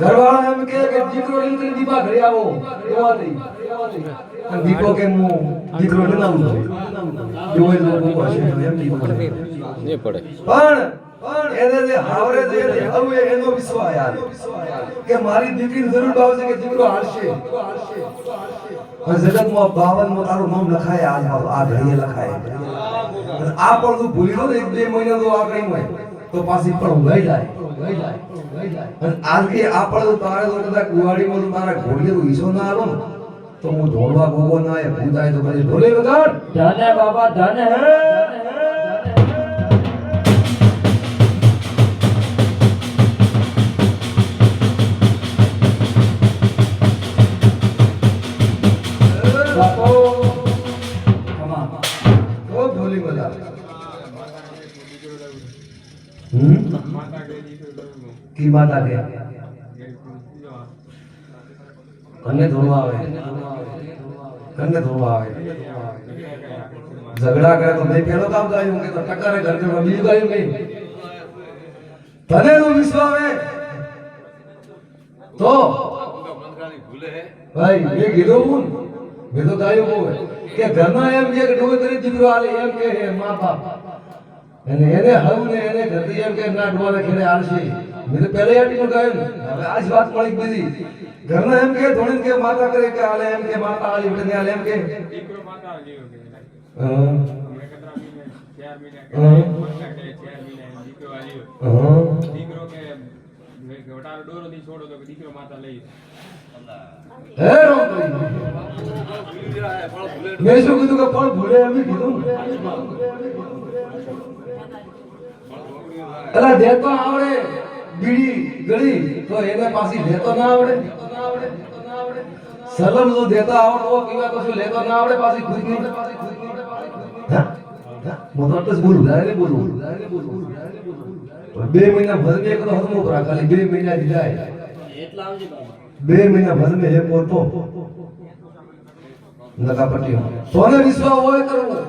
ઘરવાળા એમ કે દીકરો લઈને દીપા ઘરે આવો એવાથી અને દીપો કે હું દીકરો લઈને આવું જોઈ લોકો હશે એમ દીપો ને પડે પણ એને જે હાવરે જે હવે એનો વિશ્વાસ યાર કે મારી દીકરીની જરૂર ભાવ છે કે દીકરો હાલશે અને જગતમાં 52 માં તારું નામ લખાય આ ઘડીએ લખાય અને આ પણ તું ભૂલી ગયો એક બે મહિના તો આ કઈ હોય તો પાછી પણ વહી જાય અને આજે આ પણ તારે તો કદાચ કુવાડીમાં તો તારા ઘોડીએ ઈસો ના આલો ને તો હું ઢોળવા ગોગો ના એ ભૂતાય તો પછી ઢોલે વગાડ ધને બાબા ધને હે की माता के कन्ने धोवा आवे झगड़ा करे तो मैं पहलो काम गायूं के तो टक्कर घर के बीजू गायूं के तने नो विश्वास है तो भाई ये गिरो हूं मैं तो गायूं को के घरना एम के डोवे तरी દીકરો આલે એમ કે હે માં બાપ એને હવને એને ઘરથી એમ કે ના ડોવે ખેલે આલશે મેં તો પહેલે આટી નો ગાયો હવે આજ વાત પડી દીધી ઘરના એમ કે ધોણી કે માતા કરે કે આલે એમ કે માતા આલી એટલે આલે એમ કે દીકરો માતા જેવો કે હા મેં કતરા મહિને 4 મહિના કે 4 મહિના દીકરો આવ્યો દીકરો કે મેં ઘટારો ડોરો થી છોડો તો દીકરો માતા લઈ હે રોમ મેં શું કીધું કે પણ ભૂલે એમ કીધું એલા દેતો આવડે બીડી ગળી તો એને પાછી દેતો ના આવડે સલમ જો દેતા આવડો પીવા તો શું લેતો ના આવડે પાછી ખુદ ની મોટો તો બોલું ડાયરેક્ટ બોલું 2 મહિના ભર મે એકલો હતમો કરા ખાલી 2 મહિના દીધા એટલા આવજી બાબા 2 મહિના ભર મે એક પોતો નકા પટ્યો સોને વિશ્વાસ હોય કરવું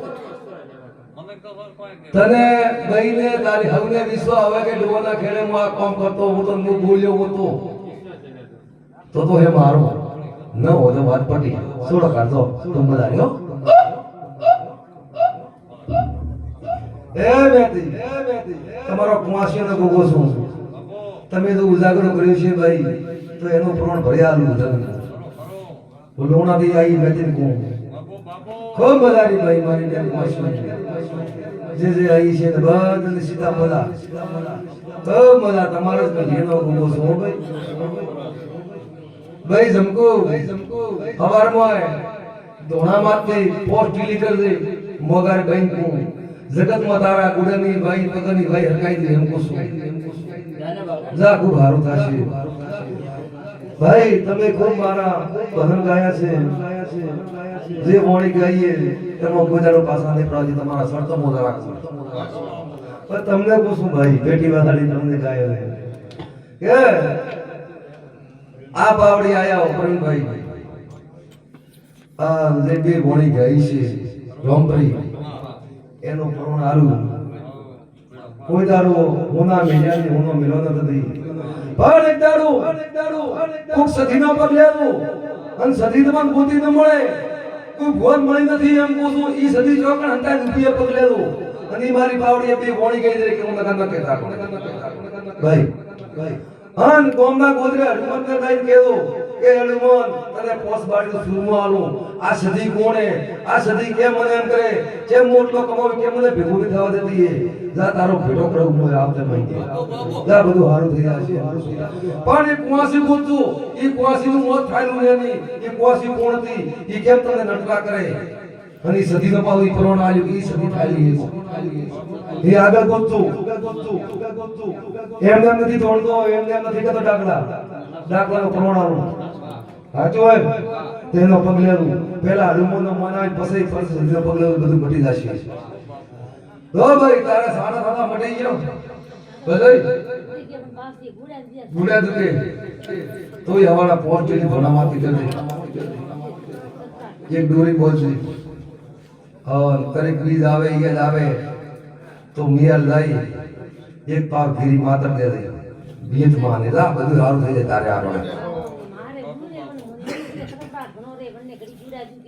તને બઈને તારી હવને વિશ્વાસ આવે કે ડોના ખેડે હું આ કામ કરતો હું તો હું બોલ્યો હતો તો હે મારો ન હો તો વાત પટી છોડો કાઢો તું મજાર્યો એ બેટી તમારો કુમાસીનો ગોગો છું તમે તો ઉજાગરો કર્યો છે ભાઈ તો એનો પ્રાણ ભર્યાલું તમને બોલોણાથી આવી બેટી કો ખૂબ મજારી ભાઈ મારી બેન કુમાસી જે आई છે ને બદલ સીતા બોલા તો મજા તમારો જ ઘેનો ગોગો છો ભાઈ જમકો હવારમાં ધોણા માથે પોસ્ટ ડીલી કર દે મોગાર બેંક કો જગત માં તારા ગુડની ભાઈ પગની ભાઈ હરકાઈ દે એમ કો છું જા ખૂબ હારું થાશે ભાઈ તમે ખૂબ મારા ભજન ગાયા છે જે મોણી ગાઈએ તેનો ગોજારો પાસા ને પ્રાજી તમારા શરતો મોજા રાખો પણ તમને કો શું ભાઈ બેટી વાસાડી તમને ગાયો કે આ બાવડી આયા પ્રવીણભાઈ આ જે બે મોણી ગાઈ છે રોમપરી એનો પ્રોણ આલું કોઈ દારો હોના મેજાની હોનો મિલો નથી પણ એક દાડો કોક સધીનો પગ લેવું અને સધી તમને ગોતી ન મળે કોઈ ભોન મળી નથી એમ કહું છું ઈ સધી ચોકણ હંતા રૂપિયા પગ લેવું અને મારી બાવડી બે વોણી ગઈ દે કે હું નકા ન કહેતા ભાઈ હન ગોમના ગોદરે હનુમંત ને દઈને કેજો કે હનુમાન તને પોસ બાડી સુરમો આલું આ સધી કોણે આ સધી કેમ મને એમ કરે જેમ મોટલો કમાવી કેમ મને ભેગું ન થવા દેતી એ જા તારો ભેટો કરવ હું આપતે મહિને જા બધું હારું થઈ જશે પણ એ કુવાસી ગોતું એ કુવાસી નું મોત થાયલું એની એ કુવાસી કોણ હતી એ કેમ તને નટકા કરે અને સધી નો પાવ ઈ કોરોના આલ્યું ઈ સધી થાયલી એ આગળ ગોતું એમ નથી તોડતો એમ નથી કતો ડાકલાનો કોરોનાનો સાચું હોય તેનો પગલેરું પહેલા હનુમાનનો મનાય પછી સધીનો પગલેરું બધું મટી જશે તો ભાઈ તારે સાડા સાડા મટી ગયો બધાય ગુડા દુકે તોય હવાના પોસ્ટ ની ભણામાંથી કરે એક ડોરી બોલશે હા કરે બીજ આવે ઈયલ આવે તો મિયાલ લઈ એક પાવ ઘીરી માત્ર દે દે બીજ માને જા બધું સારું થઈ જાય તારે આપણે મારે ગુને મને મને ખબર ઘણો રે મને ઘડી જુડા જુદી